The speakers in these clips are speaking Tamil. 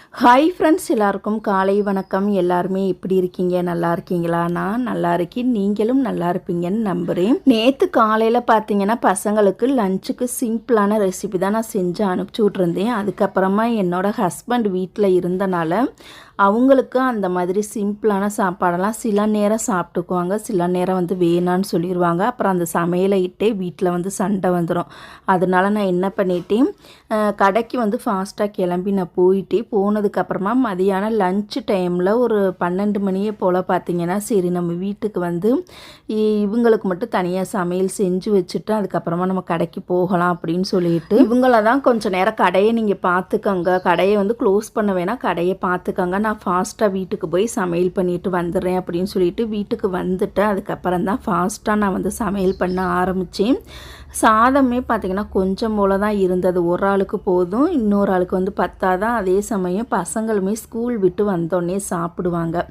ஹாய் ஃப்ரெண்ட்ஸ், எல்லாருக்கும் காலை வணக்கம். எல்லாருமே எப்படி இருக்கீங்க? நல்லா இருக்கீங்களா? நான் நல்லா இருக்கேன். நீங்களும் நல்லா இருப்பீங்கன்னு நம்புகிறேன். நேற்று காலையில் பார்த்தீங்கன்னா பசங்களுக்கு லஞ்சுக்கு சிம்பிளான ரெசிபி தான் நான் செஞ்சு அனுப்பிச்சி விட்ருந்தேன். அதுக்கப்புறமா என்னோடய ஹஸ்பண்ட் வீட்டில் இருந்தனால அவங்களுக்கு அந்த மாதிரி சிம்பிளான சாப்பாடெல்லாம் சில நேரம் சாப்பிட்டுக்குவாங்க, சில நேரம் வந்து வேணான்னு சொல்லிடுவாங்க. அப்புறம் அந்த சமையலை இட்டே வீட்டில் வந்து சண்டை வந்துடும். அதனால நான் என்ன பண்ணிட்டேன், கடைக்கு வந்து ஃபாஸ்ட்டாக கிளம்பி நான் போனதுக்கப்புறமா மதியானம் லன்ச் டைமில் ஒரு 12 மணியே போல் பார்த்திங்கன்னா, சரி நம்ம வீட்டுக்கு வந்து இவங்களுக்கு மட்டும் தனியாக சமையல் செஞ்சு வச்சுட்டு அதுக்கப்புறமா நம்ம கடைக்கு போகலாம் அப்படின்னு சொல்லிட்டு, இவங்கள தான் கொஞ்சம் நேரம் கடையை நீங்கள் பார்த்துக்கோங்க, கடையை வந்து க்ளோஸ் பண்ண வேணாம், கடையை பார்த்துக்கோங்க, நான் ஃபாஸ்ட்டாக வீட்டுக்கு போய் சமையல் பண்ணிட்டு வந்துடுறேன் அப்படின்னு சொல்லிட்டு வீட்டுக்கு வந்துட்டேன். அதுக்கப்புறம் தான் ஃபாஸ்ட்டாக நான் வந்து சமையல் பண்ண ஆரம்பித்தேன். சாதமே பார்த்திங்கன்னா கொஞ்சம் போல் தான் இருந்தது, ஒரு ஆளுக்கு போதும், இன்னொரு ஆளுக்கு வந்து பத்தாதான். அதே சமயம் பசங்களுமே ஸ்கூல் விட்டு வந்தோடனே சாப்பிடுவாங்க.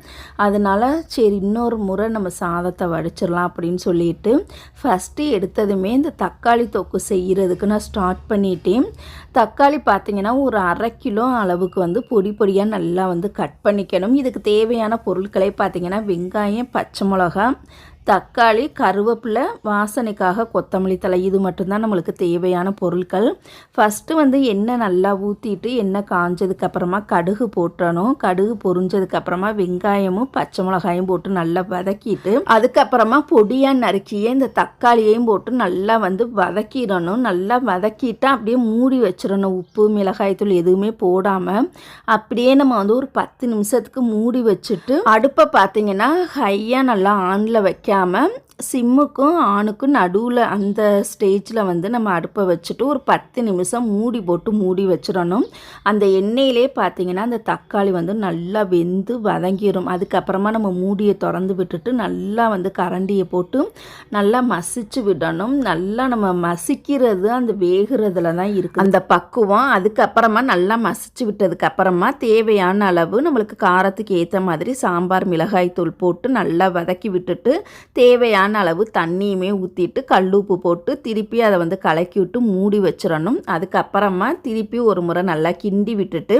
அதனால் சரி இன்னொரு முறை நம்ம சாதத்தை வடிச்சிடலாம் அப்படின்னு சொல்லிட்டு ஃபஸ்ட்டு எடுத்ததுமே இந்த தக்காளி தொக்கு செய்கிறதுக்கு நான் ஸ்டார்ட் பண்ணிட்டேன். தக்காளி பார்த்திங்கன்னா ஒரு 1/2 கிலோ அளவுக்கு வந்து பொடி பொடியாக நல்லா வந்து கட் பண்ணிக்கணும். இதுக்கு தேவையான பொருட்களை பார்த்திங்கன்னா வெங்காயம், பச்சை மிளகா, தக்காளி, கருவேப்பிலை, வாசனைக்காக கொத்தமல்லி தழை, இது மட்டும்தான் நம்மளுக்கு தேவையான பொருட்கள். ஃபஸ்ட்டு வந்து எண்ணெய் நல்லா ஊற்றிட்டு எண்ணெய் காஞ்சதுக்கப்புறமா கடுகு போட்டணும். கடுகு பொரிஞ்சதுக்கப்புறமா வெங்காயமும் பச்சை மிளகாயும் போட்டு நல்லா வதக்கிட்டு அதுக்கப்புறமா பொடியாக நறுக்கிய இந்த தக்காளியையும் போட்டு நல்லா வந்து வதக்கிடணும். நல்லா வதக்கிட்டு அப்படியே மூடி வச்சிடணும். உப்பு மிளகாய்த்தூள் எதுவுமே போடாமல் அப்படியே நம்ம வந்து ஒரு 10 நிமிஷத்துக்கு மூடி வச்சுட்டு அடுப்பை பார்த்திங்கன்னா ஹையாக நல்லா ஆனில் வைக்காமல் சிம்முக்கும் ஆணுக்கும் நடுவில் அந்த ஸ்டேஜில் வந்து நம்ம அடுப்பை வச்சுட்டு ஒரு 10 நிமிஷம் மூடி வச்சிடணும். அந்த எண்ணெயிலே பார்த்திங்கன்னா அந்த தக்காளி வந்து நல்லா வெந்து வதங்கிடும். அதுக்கப்புறமா நம்ம மூடியை திறந்து விட்டுட்டு நல்லா வந்து கரண்டியை போட்டு நல்லா மசிச்சு விடணும். நல்லா நம்ம மசிக்கிறது அந்த வேகிறதுல தான் இருக்குது அந்த பக்குவம். அதுக்கப்புறமா நல்லா மசிச்சு விட்டதுக்கப்புறமா தேவையான அளவு நம்மளுக்கு காரத்துக்கு ஏற்ற மாதிரி சாம்பார் மிளகாய் தூள் போட்டு நல்லா வதக்கி விட்டுட்டு தேவையான அளவு தண்ணியுமே ஊற்றிட்டு கல்லுப்பு போட்டு திருப்பி அதை வந்து கலக்கி விட்டு மூடி வச்சிடணும். அதுக்கப்புறமா திருப்பி ஒரு முறை நல்லா கிண்டி விட்டுட்டு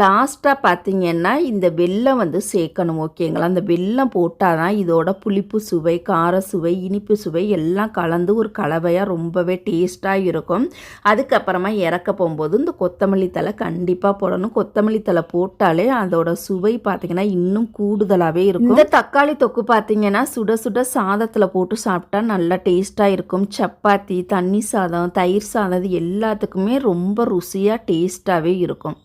லாஸ்ட்டாக பார்த்திங்கன்னா இந்த வெல்லம் வந்து சேர்க்கணும். ஓகேங்களா? அந்த வெல்லம் போட்டால் தான் இதோட புளிப்பு சுவை, கார சுவை, இனிப்பு சுவை எல்லாம் கலந்து ஒரு கலவையாக ரொம்பவே டேஸ்ட்டாக இருக்கும். அதுக்கப்புறமா இறக்க போகும்போது இந்த கொத்தமல்லி தழை கண்டிப்பாக போடணும். கொத்தமல்லி தழை போட்டாலே அதோட சுவை பார்த்திங்கன்னா இன்னும் கூடுதலாகவே இருக்கும். இந்த தக்காளி தொக்கு பார்த்திங்கன்னா சுட சுட சாதத்தில் போட்டு சாப்பிட்டா நல்லா டேஸ்ட்டாக இருக்கும். சப்பாத்தி, தண்ணி சாதம், தயிர் சாதம் இது எல்லாத்துக்குமே ரொம்ப ருசியாக டேஸ்ட்டாகவே இருக்கும்.